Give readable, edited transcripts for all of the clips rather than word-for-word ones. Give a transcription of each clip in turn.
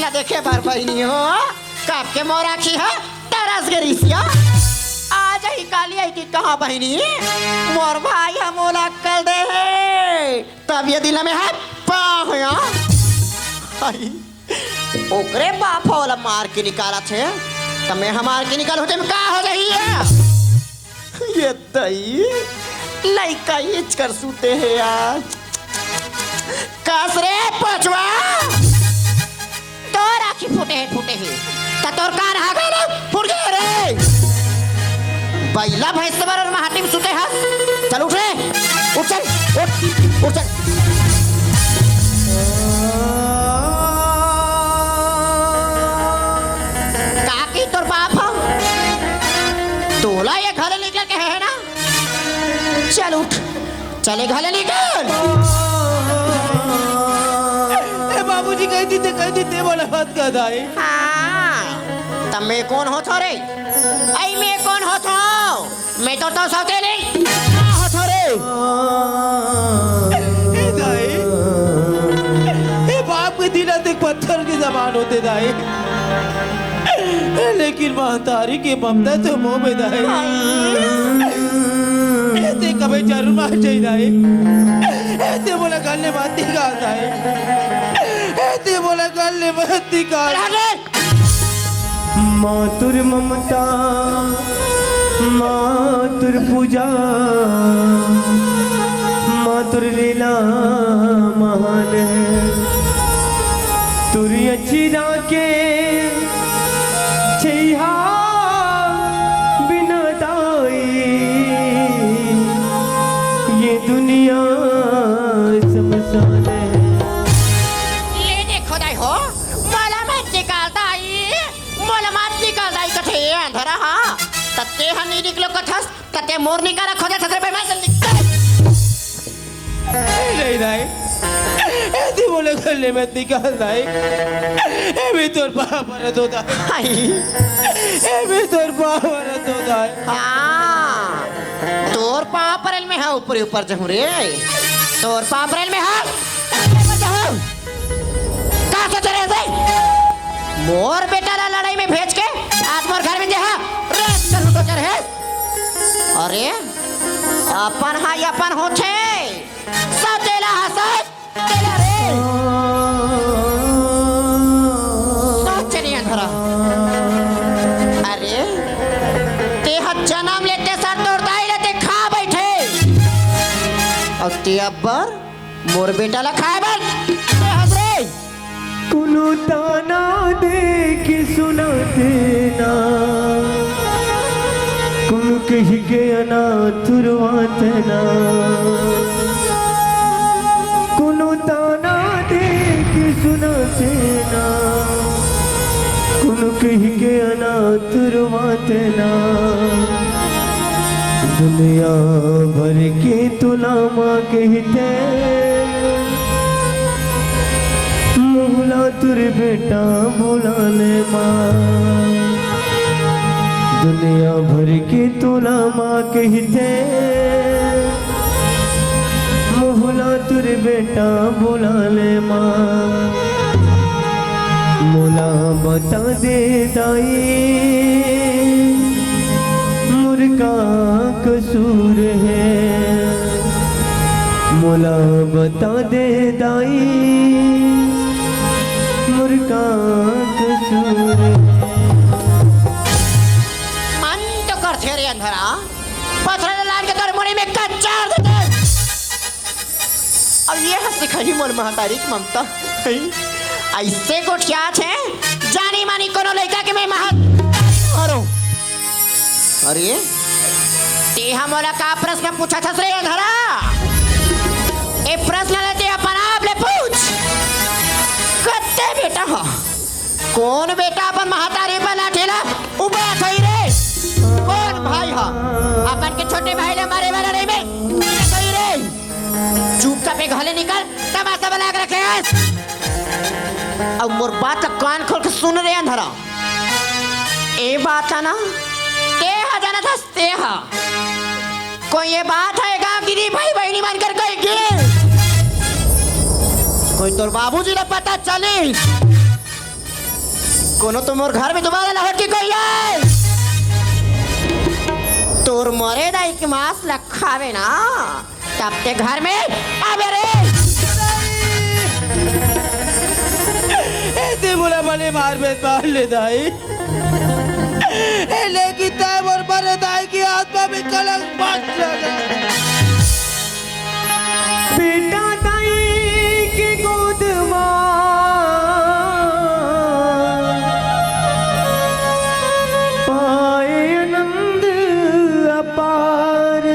अच्छा देखे बार बहनी हो कब के मोरा की है तरस गरीसिया आज ही काली आई कि कहाँ बहनी मोर भाई हम मोला कर दे है तब ये दिल में है पाया ओकरे बाप वाला मार के निकाला थे तब मैं हमार के निकाल होते में का हो रही है ये दई लइका इच कर सूते हैं यार कसरे पचवा तो राखी फूटे हैं तोर कान आ गए ना फूट गए रे बैला भैंस सवार और महाटी में सूते हैं चल उठ रे उठ चल उठ चल काकी तोर बाप तोला ये घर निकल के है ना चल उठ चले घरे निकल बाबूजी कह देते बोला बात का दाई तब मैं कौन हो थोरे आई मैं कौन हो थो मैं तो सौते नहीं हो थोरे दाई ए बाप के दिल तक पत्थर की जबान होते दाई लेकिन महतारी की ममता तो मुंह में दाई ऐसे कभी जरूर मार चाहिए दाई ऐसे बोला गले माती का दाई ऐसे बोला गले माती का मातुर ममता मातुर पूजा मातुर लीला महान है तुरी अच्छी के छैहा बिना दाई ये दुनिया शमशान है ये देखो दाई हो मला मत निकालता मोला मत निकालता कथे अंधरा हाँ तत्ते हम नहीं निकलो कथस तत्ते मोर निकाला खोजा छतरे पे मैं निकल नहीं ऐसे बोले गले में निकाल दाई ए भी तोर पाप रत होता है ए भी तोर पाप रत होता है हाँ तोर पापरल में है ऊपर ऊपर जहूं रे तोर पापरल में है कहाँ से चले से मोर बेटा ला लड़ाई में भेज के आज मोर घर में जा रेस करू तो चढ़े अरे अपन हाई अपन होछे सब तेला हसत तेला रे सोच नहीं अंधरा अरे ते जन्म लेते सर तोड़ताई लेते खा बैठे और ते अब्बर मोर बेटा ला खाए बन हसरे कुनु ताना दे कि सुना देना कुनु कह के अनाथ रुआतना कुनु ताना दे कि सुना देना कुनु कह के अनाथ रुआतना दुनिया भर के तुलामा कहते मुहला तुर बेटा बुलाने माँ दुनिया भर की तुला माँ कहते मुहला तुर बेटा बुलाने माँ मुला बता दे दाई मुर्गा कसूर है मुला बता दे दाई मुर्गा कसूर मन तो कर थे रे अंधरा पत्थर लाल के तोर मुड़ी में कच्चा देते अब ये हंसी खड़ी मोर महतारी की ममता ऐसे गोठिया छे जानी मानी कोनो लड़का के मैं महत अरो अरे ते हमोला का प्रश्न पूछा था रे अंधरा ए प्रश्न लेते अपन आप ले पूछ कत्ते बेटा हो कौन बेटा अपन महतारी पर लाठेला उबा थई रे कौन भाई हो अपन के छोटे भाई ले मारे वाला रे में थई रे चुपचाप घरे निकल तमाशा बना के रखे अब मोर बात कान खोल के सुन रे अंधरा ए बात है ना ते हा जाना था ते हा कोई ये बात है गांव गिरी भाई बहनी मान कर गई कोई तोर बाबूजी ने पता चली कोनो तो मोर घर में दोबारा लहट के कोई आए तोर मरे दाई के मांस लखावे ना तब ते घर में आवे रे ऐसे बोला मने मार ले दाई लेकिन ताई और मरे दाई की आत्मा में कलंक मत लगा बेटा दाई की गोद पाए आनंद अपार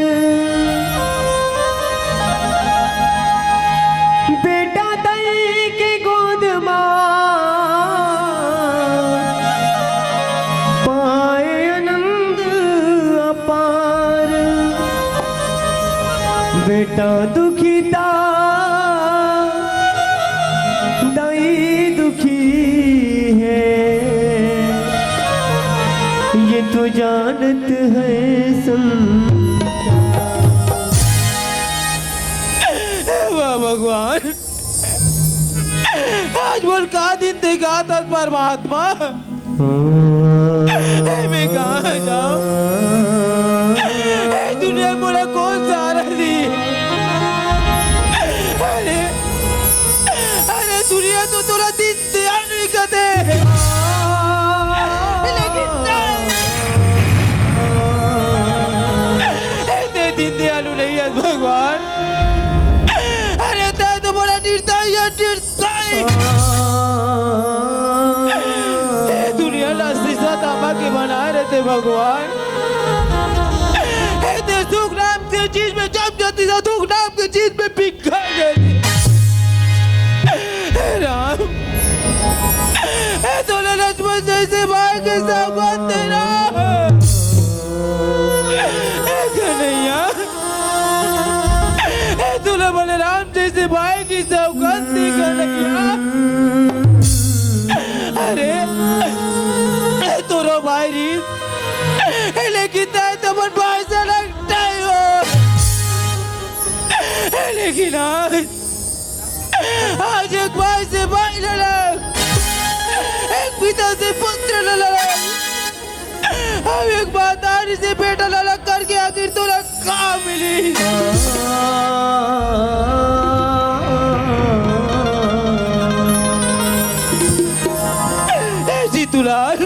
बेटा दाई की गोद पाए आनंद अपार बेटा दुखीता दाई दुखी है ये तो जानत है सुन वाह भगवान आज बोल का दिन देखा तक परमात्मा मैं कहाँ जाऊँ तूने बोला कौन सहारा दी अरे दुनिया तो थोड़ा दिन ध्यान नहीं करते लेकिन दिन दयालु नहीं है भगवान अरे तय तो बोला निर्दय दुनिया शीशा तांबा के बनाए रहते भगवान सुख नाम के चीज में जम जाती था दुख नाम के चीज में पिघल जाती राम तो लक्ष्मण जैसे भाई के साथ तेरा कन्हैया तुला बोले राम जैसे भाई की सौगंध दी कन्हैया अरे तोरो भाई री लेकिन ताई तो मन भाई से लगता ही हो लेकिन आज एक भाई से भाई लड़क एक पिता से पुत्र लड़क अब एक बातारी से बेटा लड़क करके आखिर तोरा कहाँ मिली ऐसी तुलार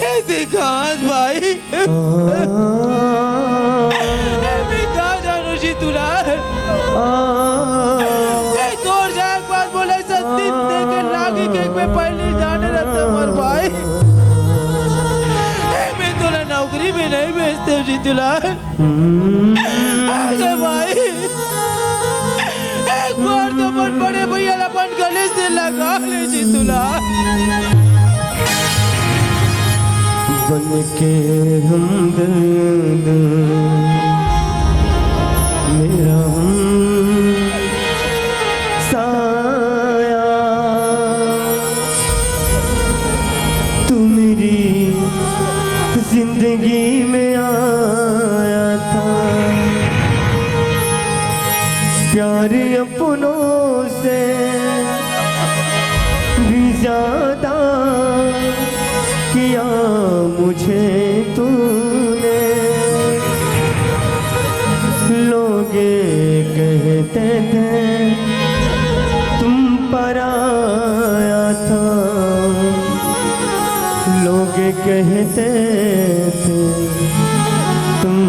ऐसी कहाँ भाई मैं कहाँ जानू जी तुलार तोड़ जाए बात बोले सत्ती देकर लागी के में पहले जाने रहता मर भाई मैं तोरा नौकरी में नहीं भेजते जी तुलार आगे भाई एक बार तो मन बड़े भैया अपन गले से लगा ले जी तुलार बन के हमदर्द मेरा साया तू मेरी जिंदगी में आया था प्यार अपनों से भी ज्यादा किया मुझे तूने लोग कहते थे तुम पर आया था लोग कहते थे तुम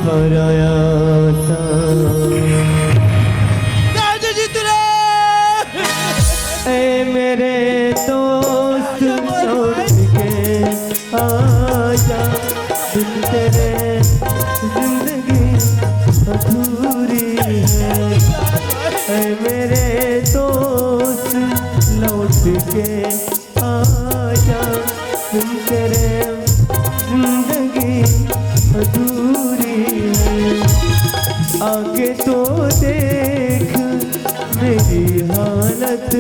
पर आया था ए मेरे दोस्त छोड़ के आजा दिल तेरे जिंदगी अधूरी है ऐ मेरे दोस्त लौट के आजा दिल तेरे जिंदगी अधूरी है आगे तो देख मेरी हालत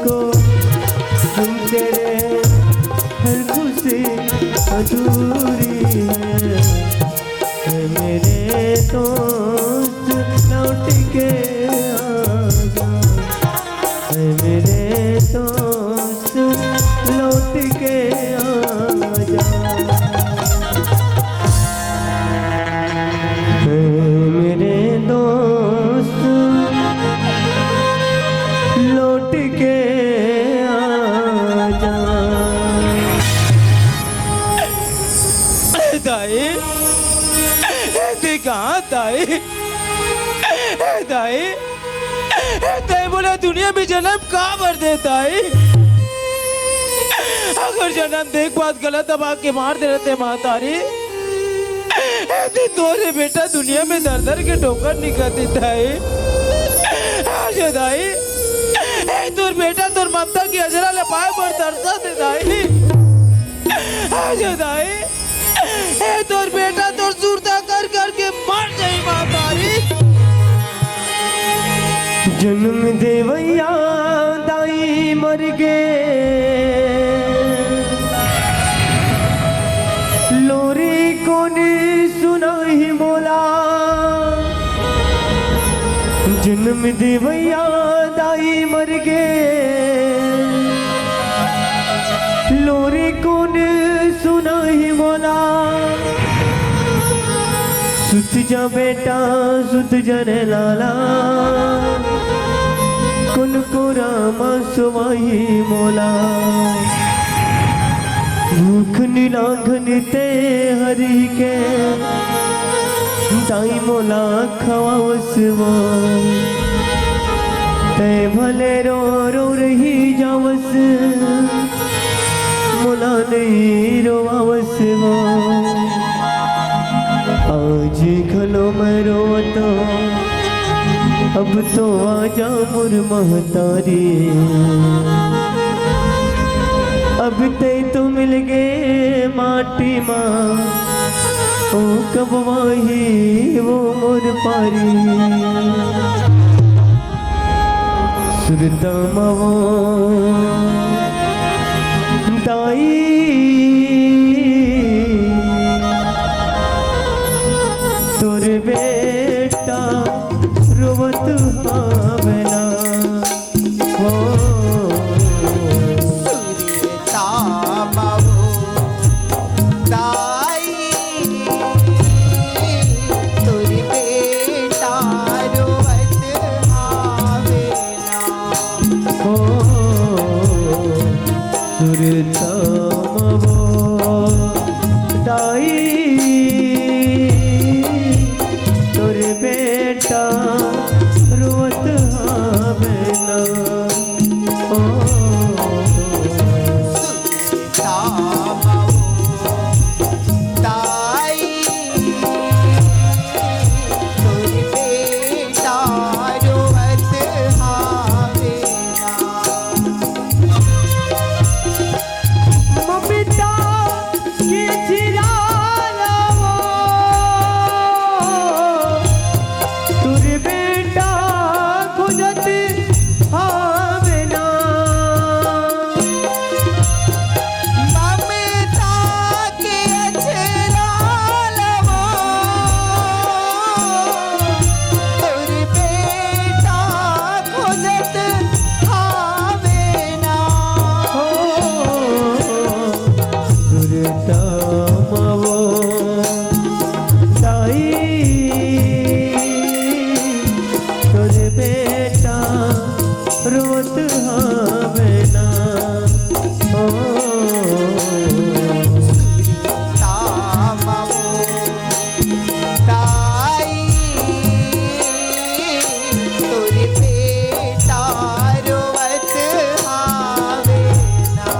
को तुम तेरे हर खुशी अधूरी है मेरे दोस्त लौट के आजा है मेरे दोस्त तय बोला दुनिया में जन्म कहाँ भर देता है। अगर जन्म देख बात गलत दबा के मार दे रहते महतारी, तोरे बेटा दुनिया में दर दर के ठोकर निकल देता है। आजा दाई, तोर बेटा तोर ममता की अजरा लपाए पर तरसा देता है। आजा दाई, तोर बेटा तोर सूरता कर करके मर जाई महतारी। जन्म देवैया दाई मर गे, लोरी कौन सुनाई मोला। जन्म देवैया दाई मर गे, लोरी कौन सुनाई मोला। सुत जा बेटा सुत जने लाला, कुन को रामा सुवाई मोला। भूख नीलांघन ते हरि के, ताई मोला खवावस वो। ते भले रो रो रही जावस, मोला नहीं रोवावस वो। आज खलो मैं रोता, अब तो आजा मुर महतारी। अब ते तो मिल गए माटी माँ, ओ कब वाही वो मोर पारी। सुरता मावो दाई, तोर बेटा रोवत हावना हो। सुरता मावो दाई, तोर बेटा रोवत हावेना हो सुरता मावो दाई, तोर बेटा रोवत हावना हो। सुरता मावो दाई, तोर बेटा रोवत हावेना। ममता के चिरालावो, तुर बेटा खुजत हावेना। ममता के अछरा लवो, तोर बेटा खोजत हावेना। हो सुरता मावो दाई, तुर बेटा रोवत हावेना हो। सुरता मावो दाई, तोर बेटा रोवत हावेना।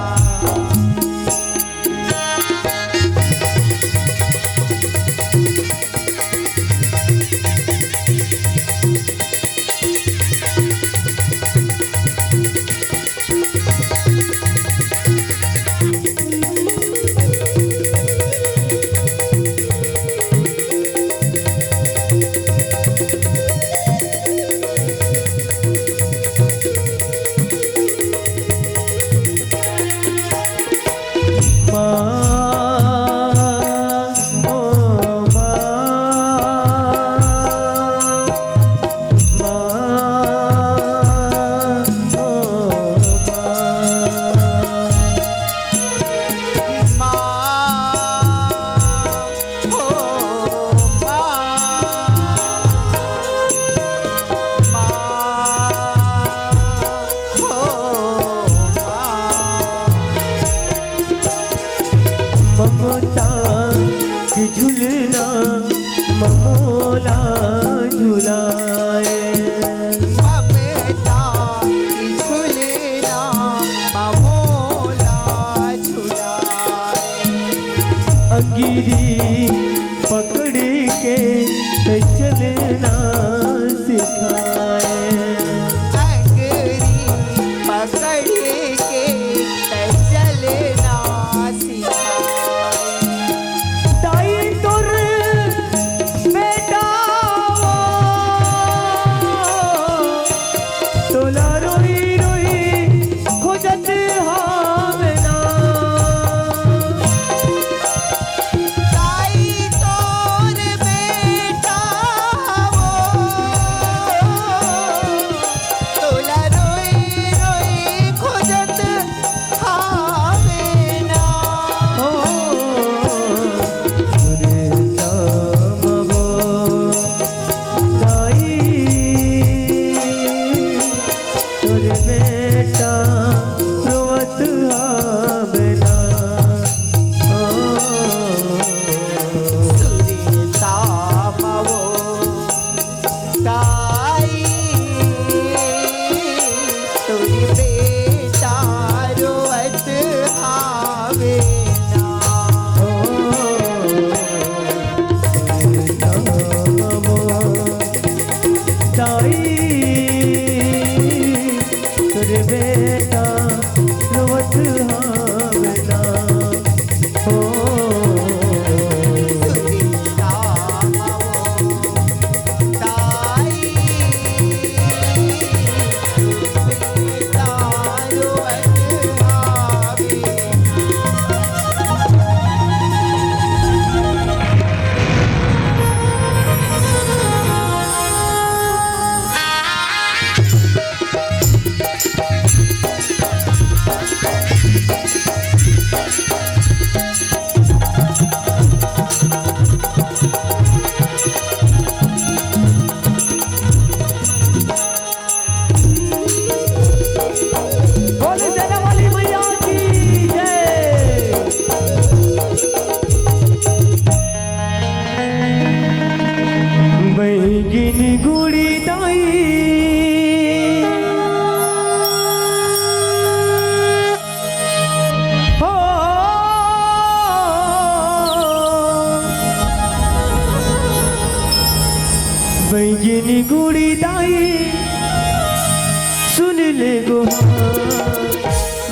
ले गुहार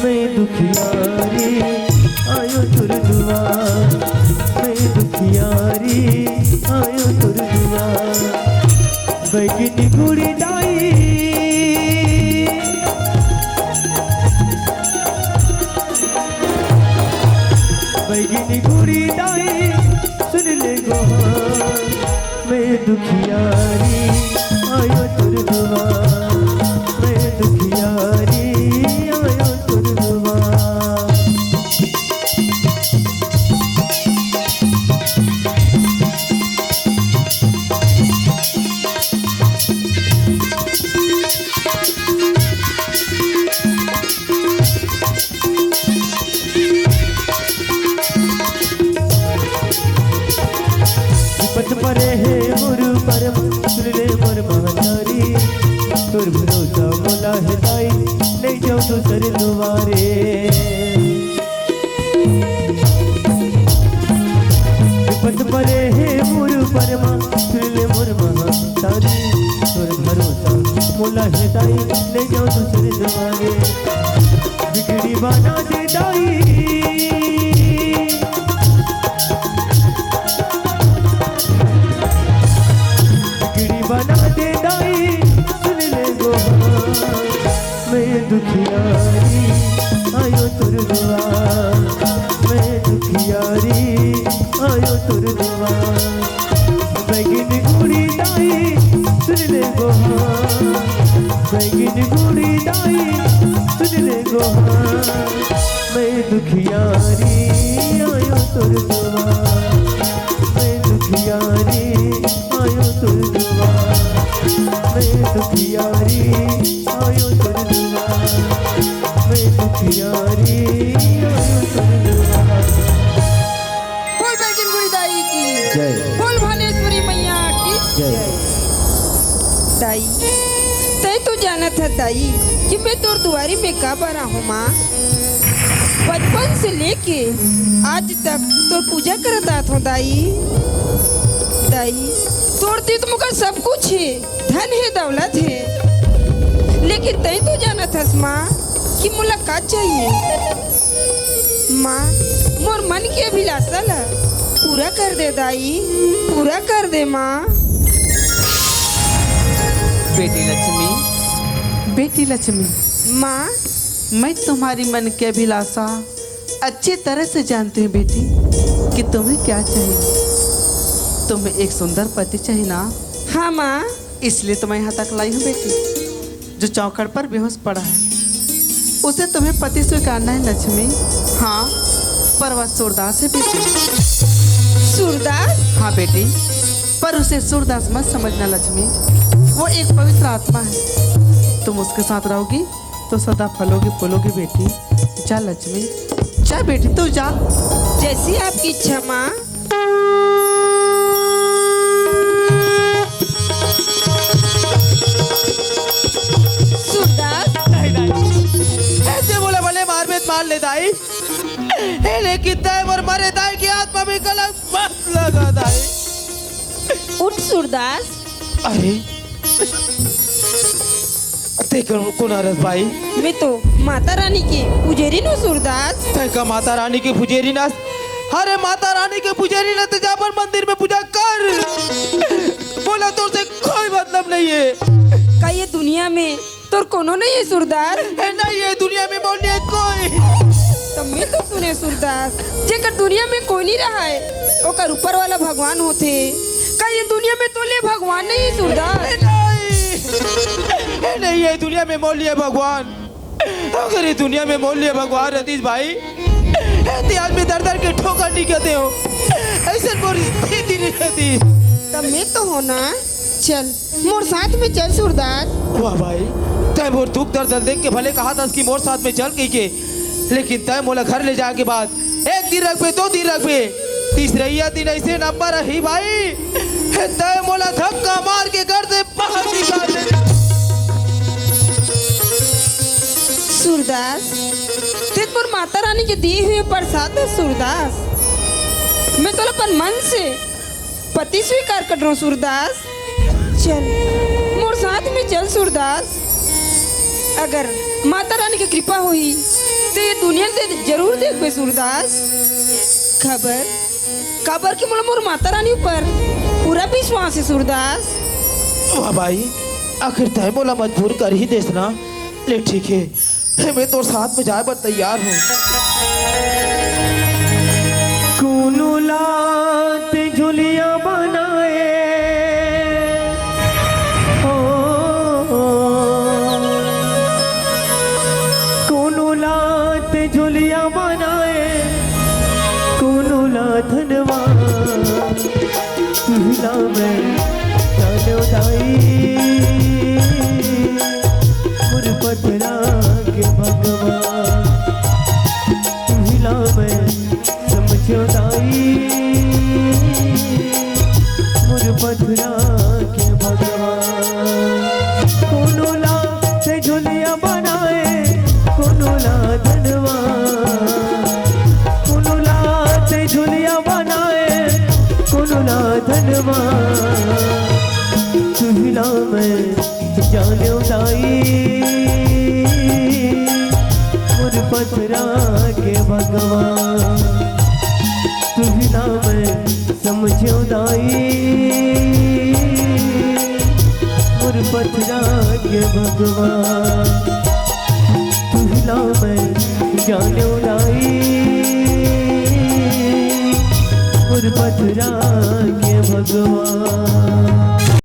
मैं दुखियारी आयो तुर दुआर मैं दुखियारी आयो तुर दुआर बैगनी गुड़ी दाई बैगनी गुड़ी दाई सुन ले गुहार मैं दुखियारी आयो तुर दुआर मैं दुखियारी आयो तुर दुआर पट परे है मोर परम सुन ले मोर महतारी तोर भरोसा मोला है दाई ले जाओ दूसरे दुआरे पट परे है मोर परम सुन ले मोर महतारी तोर भरोसा मोला है दाई ले जाओ दूसरे दुआरे बिगड़ी बना दे दाई बना दे दाई सुन ले गुहार मैं दुखियारी आयो तुर दुआर मैं दुखियारी आयो तुर दुआर बैगनी गुड़ी दाई सुन ले गुहार बैगनी गुड़ी दाई सुन ले गुहार मैं दुखियारी आयो तुर दुआर मैं दुखियारी आयो तुर दुआर मैं दुखियारी आयो तुर दुआर मैं दुखियारी आयो तुर दुआर बोल बैगन गुड़ी दाई की जय बोल भानेश्वरी मैया की जय दाई तय तो जाना था दाई कि मैं तोर दुआरी में कब आ रहा हूँ माँ बचपन से लेके आज तक तो पूजा करता था दाई दाई तोर ती तो मुकर सब कुछ है धन है दौलत है लेकिन तय तो जाना था माँ कि मुलाकात चाहिए माँ मोर मन की अभिलाषा ला पूरा कर दे दाई पूरा कर दे माँ बेटी लक्ष्मी माँ मैं तुम्हारी मन की अभिलाषा अच्छी तरह से जानती हूँ बेटी कि तुम्हें क्या चाहिए। तुम्हें एक सुंदर पति चाहिए ना, हाँ माँ इसलिए तो मैं यहाँ तक लाई हूँ बेटी। जो चौकड़ पर बेहोश पड़ा है उसे तुम्हें पति स्वीकारना है लक्ष्मी। हाँ, पर वह सूरदास है बेटी। सूरदास? हाँ बेटी, पर उसे सूरदास मत समझना लक्ष्मी, वो एक पवित्र आत्मा है। तुम उसके साथ रहोगी तो सदा फलोगी फूलोगी बेटी। जा लक्ष्मी, जा बेटी, तू जा। जैसी आपकी इच्छा माँ। सूरदास? ऐसे बोले भले मार में मार ले दाई, लेकिन तय और मरे दाई की आत्मा में गलत मत लगा दाई। उठ सूरदास। अरे देखो कुनारस भाई, मैं तो माता रानी की पुजेरी नो सूरदास। तय का माता रानी की पुजेरी ना? अरे माता रानी के पुजारी ने तो जा पर मंदिर में पूजा कर। बोला तो उसे कोई मतलब नहीं है। का ये दुनिया में तो कोनो नहीं है सूरदास? नहीं है दुनिया में बोलिए कोई। तो मैं तो सुने सूरदास, जेकर दुनिया में कोई नहीं रहा है ओकर ऊपर वाला भगवान होते। का ये दुनिया में तो ले भगवान नहीं है सूरदास? नहीं है दुनिया में मोल लिया भगवान। अगर ये दुनिया में मोल लिया भगवान रतीश भाई, इतिहास में दर दर के ठोकर नहीं कहते हो, ऐसे मोरी स्थिति नहीं रहती। तब मैं तो होना। चल मोर साथ में चल सूरदास। वाह भाई, तय मोर दुख दर्द देख के भले कहा था कि मोर साथ में चल के, लेकिन तय मोला घर ले जाके बाद एक दिन रख पे, 2 दिन रख पे, तीसरा दिन ऐसे नंबर रही भाई, तय मोला धक्का मार के घर से बाहर निकाल दे। सूरदास, ते तोर माता रानी के दिए हुए प्रसाद है सूरदास। मैं तो अपन मन से पति स्वीकार कर रहा हूँ सूरदास। चल मोर साथ में चल सूरदास। अगर माता रानी की कृपा हुई तो ये दुनिया से जरूर देख बे सूरदास। खबर की मोर माता रानी ऊपर पूरा विश्वास है सूरदास। वाह भाई, आखिर तय मोला मजबूर कर ही देस ना। ले ठीक है, मैं तो साथ में जाए पर तैयार हूँ। कोनो लात झुलिया बनाए हो, कोनो लात झुलिया बनाए, कोनो ला धनवा तुहला में जानो दाई मुर पथरा के भगवान तुहला में समझो दाई मुर पथरा के भगवान। कोनो ला से झुलिया बनाए, कोनो ला धनवा, कोनो ला से झुलिया बनाए, कोनो ला धनवा तुहला में जानो दाई मुर पथरा के भगवान तुहला में समझो दाई मुर पथरा के भगवान तुहला में जानो दाई मुर पथरा के भगवान।